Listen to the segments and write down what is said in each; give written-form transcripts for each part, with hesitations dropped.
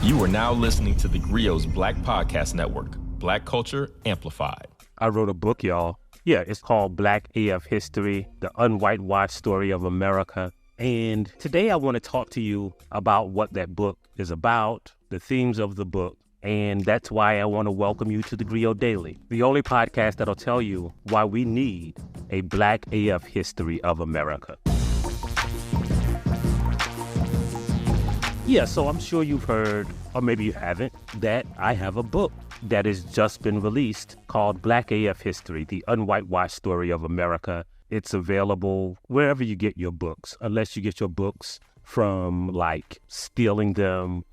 You are now listening to theGrio's Black Podcast Network, Black Culture Amplified. I wrote a book, y'all. Yeah, it's called Black AF History, the Unwhitewashed Story of America. And today I want to talk to you about what that book is about, the themes of the book. And that's why I want to welcome you to theGrio Daily, the only podcast that'll tell you why we need a Black AF history of America. Yeah, so I'm sure you've heard, or maybe you haven't, that I have a book that has just been released called Black AF History, the Unwhitewashed Story of America. It's available wherever you get your books, unless you get your books from like stealing them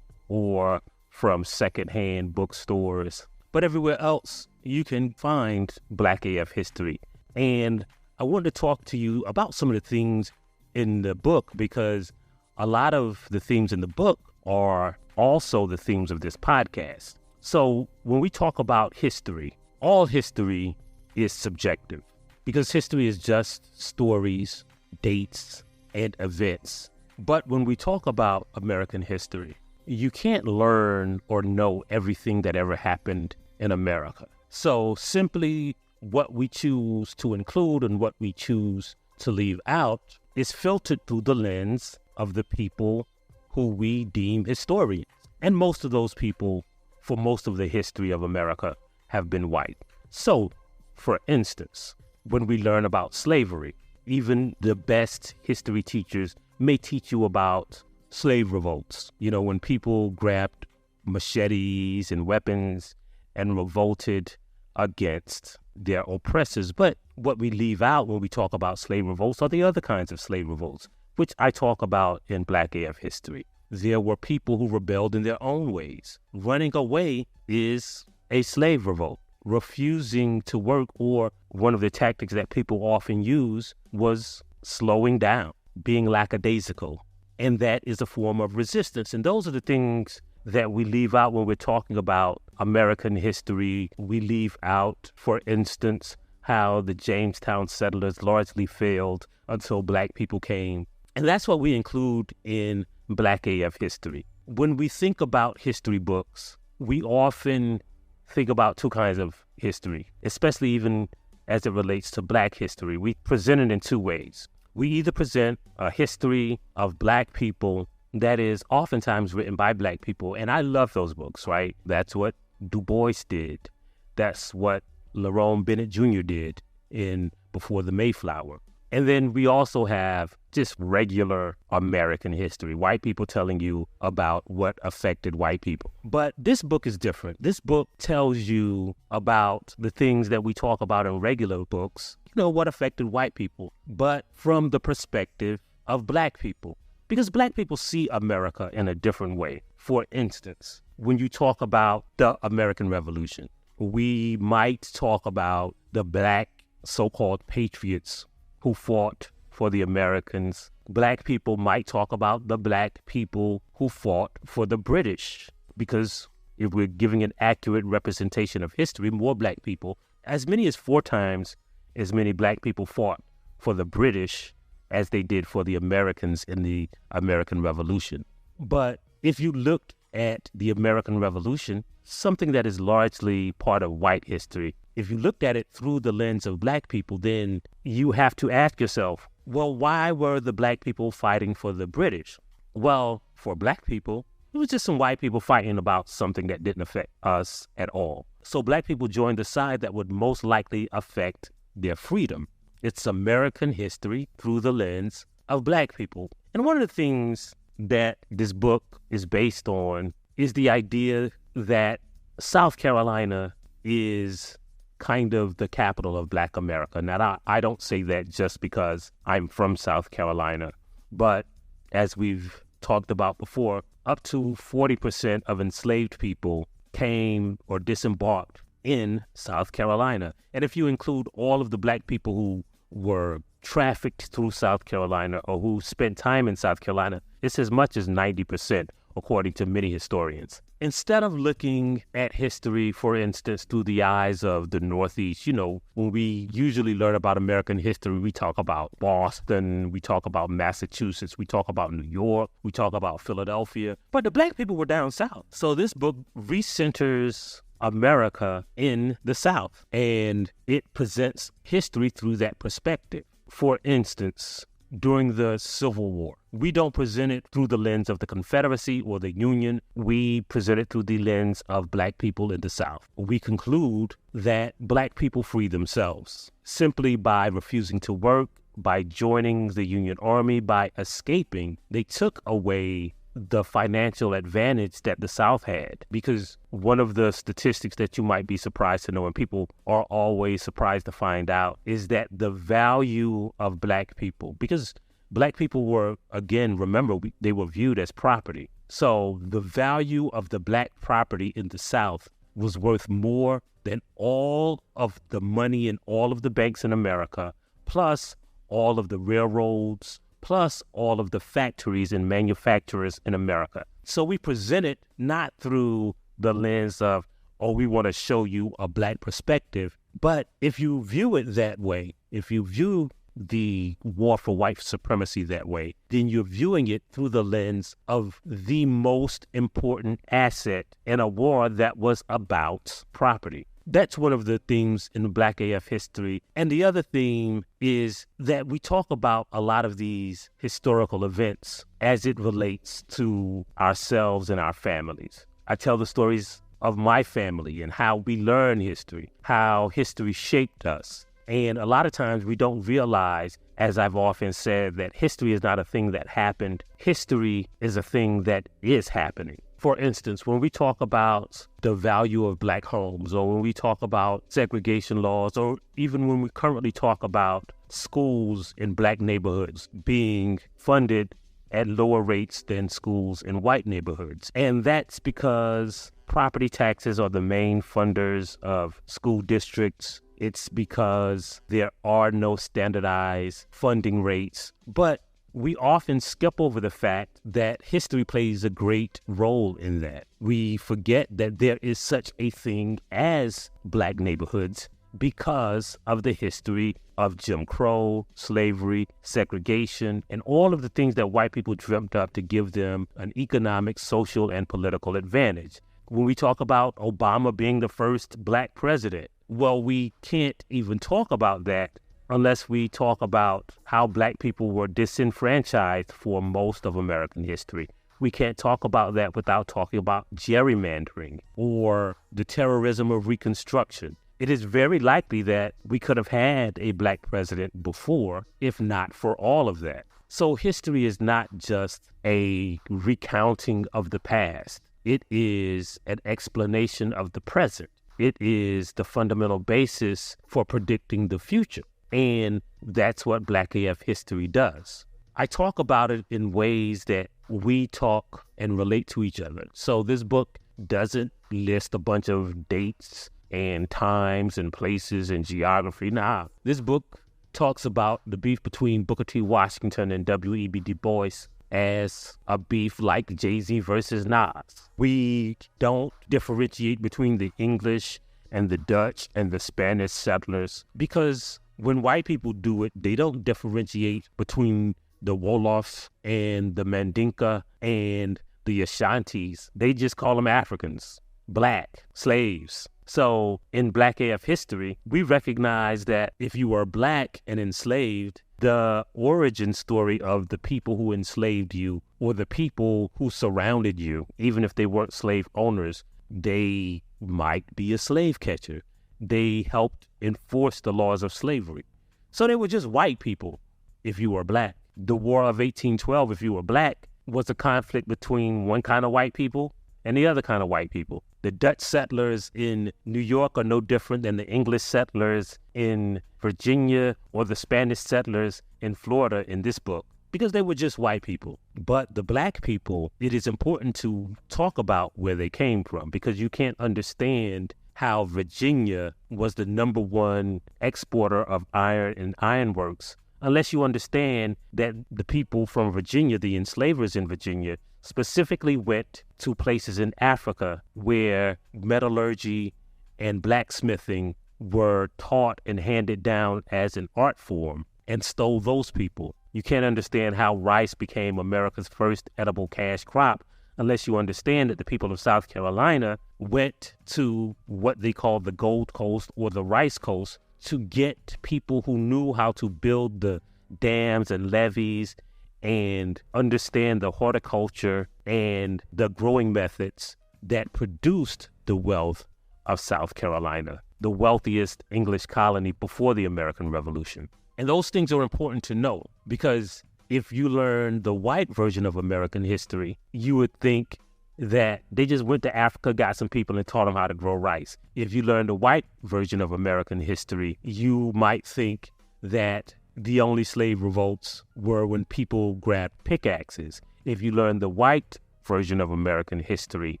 or from secondhand bookstores. But everywhere else, you can find Black AF History. And I wanted to talk to you about some of the things in the book because a lot of the themes in the book are also the themes of this podcast. So when we talk about history, all history is subjective because history is just stories, dates, and events. But when we talk about American history, you can't learn or know everything that ever happened in America. So simply what we choose to include and what we choose to leave out is filtered through the lens of the people who we deem historians. And most of those people, for most of the history of America, have been white. So, for instance, when we learn about slavery, even the best history teachers may teach you about slave revolts. You know, when people grabbed machetes and weapons and revolted against their oppressors. But what we leave out when we talk about slave revolts are the other kinds of slave revolts, which I talk about in Black AF History. There were people who rebelled in their own ways. Running away is a slave revolt. Refusing to work, or one of the tactics that people often use, was slowing down, being lackadaisical. And that is a form of resistance. And those are the things that we leave out when we're talking about American history. We leave out, for instance, how the Jamestown settlers largely failed until Black people came. And that's what we include in Black AF History. When we think about history books, we often think about two kinds of history, especially even as it relates to Black history. We present it in two ways. We either present a history of Black people that is oftentimes written by Black people, and I love those books, right? That's what Du Bois did. That's what Lerone Bennett Jr. did in Before the Mayflower. And then we also have just regular American history, white people telling you about what affected white people. But this book is different. This book tells you about the things that we talk about in regular books, you know, what affected white people, but from the perspective of Black people. Because Black people see America in a different way. For instance, when you talk about the American Revolution, we might talk about the Black so-called patriots who fought for the Americans. Black people might talk about the Black people who fought for the British, because if we're giving an accurate representation of history, more Black people, as many as 4 times as many Black people fought for the British as they did for the Americans in the American Revolution. But if you looked at the American Revolution, something that is largely part of white history, if you looked at it through the lens of Black people, then you have to ask yourself, well, why were the Black people fighting for the British? Well, for Black people, it was just some white people fighting about something that didn't affect us at all. So Black people joined the side that would most likely affect their freedom. It's American history through the lens of Black people. And one of the things that this book is based on is the idea that South Carolina is kind of the capital of Black America. Now, I don't say that just because I'm from South Carolina, but as we've talked about before, up to 40% of enslaved people came or disembarked in South Carolina. And if you include all of the Black people who were trafficked through South Carolina or who spent time in South Carolina, it's as much as 90%. according to many historians. Instead of looking at history, for instance, through the eyes of the Northeast, when we usually learn about American history, we talk about Boston, we talk about Massachusetts, we talk about New York, we talk about Philadelphia, but the Black people were down South. So this book recenters America in the South, and it presents history through that perspective. For instance, during the Civil War, we don't present it through the lens of the Confederacy or the Union. We present it through the lens of Black people in the South. We conclude that Black people free themselves simply by refusing to work, by joining the Union Army, by escaping. They took away the financial advantage that the South had, because one of the statistics that you might be surprised to know, and people are always surprised to find out, is that the value of Black people, because Black people were, again, remember, they were viewed as property. So the value of the Black property in the South was worth more than all of the money in all of the banks in America, plus all of the railroads, plus all of the factories and manufacturers in America. So we present it not through the lens of, we want to show you a Black perspective. But if you view it that way, if you view the war for white supremacy that way, then you're viewing it through the lens of the most important asset in a war that was about property. That's one of the themes in Black AF history. And the other theme is that we talk about a lot of these historical events as it relates to ourselves and our families. I tell the stories of my family and how we learn history, how history shaped us. And a lot of times we don't realize, as I've often said, that history is not a thing that happened. History is a thing that is happening. For instance, when we talk about the value of Black homes, or when we talk about segregation laws, or even when we currently talk about schools in Black neighborhoods being funded at lower rates than schools in white neighborhoods. And that's because property taxes are the main funders of school districts. It's because there are no standardized funding rates. But we often skip over the fact that history plays a great role in that. We forget that there is such a thing as Black neighborhoods because of the history of Jim Crow, slavery, segregation, and all of the things that white people dreamt up to give them an economic, social, and political advantage. When we talk about Obama being the first Black president, well, we can't even talk about that unless we talk about how Black people were disenfranchised for most of American history. We can't talk about that without talking about gerrymandering or the terrorism of Reconstruction. It is very likely that we could have had a Black president before, if not for all of that. So history is not just a recounting of the past. It is an explanation of the present. It is the fundamental basis for predicting the future. And that's what Black AF history does. I talk about it in ways that we talk and relate to each other. So this book doesn't list a bunch of dates and times and places and geography. Nah, this book talks about the beef between Booker T. Washington and W.E.B. Du Bois as a beef like Jay-Z versus Nas. We don't differentiate between the English and the Dutch and the Spanish settlers because when white people do it, they don't differentiate between the Wolofs and the Mandinka and the Ashantis. They just call them Africans, Black, slaves. So in Black AF history, we recognize that if you were Black and enslaved, the origin story of the people who enslaved you or the people who surrounded you, even if they weren't slave owners, they might be a slave catcher. They helped enforce the laws of slavery. So they were just white people if you were Black. The War of 1812, if you were Black, was a conflict between one kind of white people and the other kind of white people. The Dutch settlers in New York are no different than the English settlers in Virginia or the Spanish settlers in Florida in this book, because they were just white people. But the Black people, it is important to talk about where they came from, because you can't understand how Virginia was the number one exporter of iron and ironworks unless you understand that the people from Virginia, the enslavers in Virginia, specifically went to places in Africa where metallurgy and blacksmithing were taught and handed down as an art form and stole those people. You can't understand how rice became America's first edible cash crop unless you understand that the people of South Carolina went to what they call the Gold Coast or the Rice Coast to get people who knew how to build the dams and levees and understand the horticulture and the growing methods that produced the wealth of South Carolina, the wealthiest English colony before the American Revolution. And those things are important to know because if you learn the white version of American history, you would think that they just went to Africa, got some people, and taught them how to grow rice. If you learn the white version of American history, you might think that the only slave revolts were when people grabbed pickaxes. If you learn the white version of American history,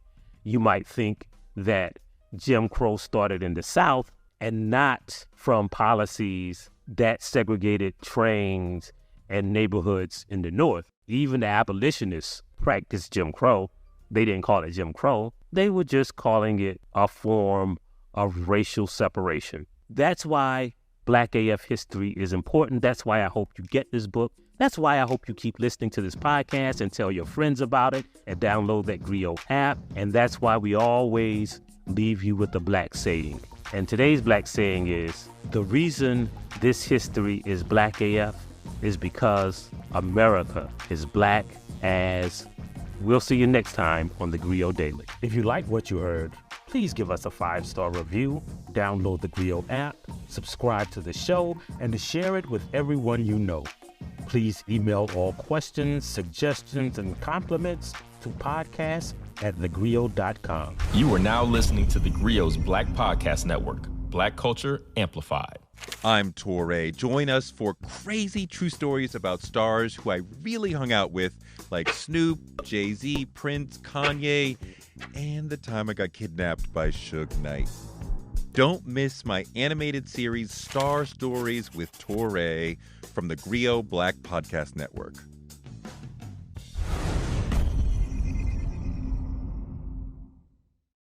you might think that Jim Crow started in the South and not from policies that segregated trains and neighborhoods in the North. Even the abolitionists practiced Jim Crow. They didn't call it Jim Crow. They were just calling it a form of racial separation. That's why Black AF history is important. That's why I hope you get this book. That's why I hope you keep listening to this podcast and tell your friends about it and download that theGrio app. And that's why we always leave you with the Black saying. And today's Black saying is, the reason this history is Black AF is because America is black as. We'll see you next time on theGrio Daily. If you like what you heard, please give us a 5-star review, download the theGrio app, subscribe to the show, and share it with everyone you know. Please email all questions, suggestions, and compliments to podcast@thegrio.com. You are now listening to theGrio's Black Podcast Network, Black Culture Amplified. I'm Torre. Join us for crazy true stories about stars who I really hung out with, like Snoop, Jay-Z, Prince, Kanye, and the time I got kidnapped by Suge Knight. Don't miss my animated series, Star Stories with Torre, from the theGrio Black Podcast Network.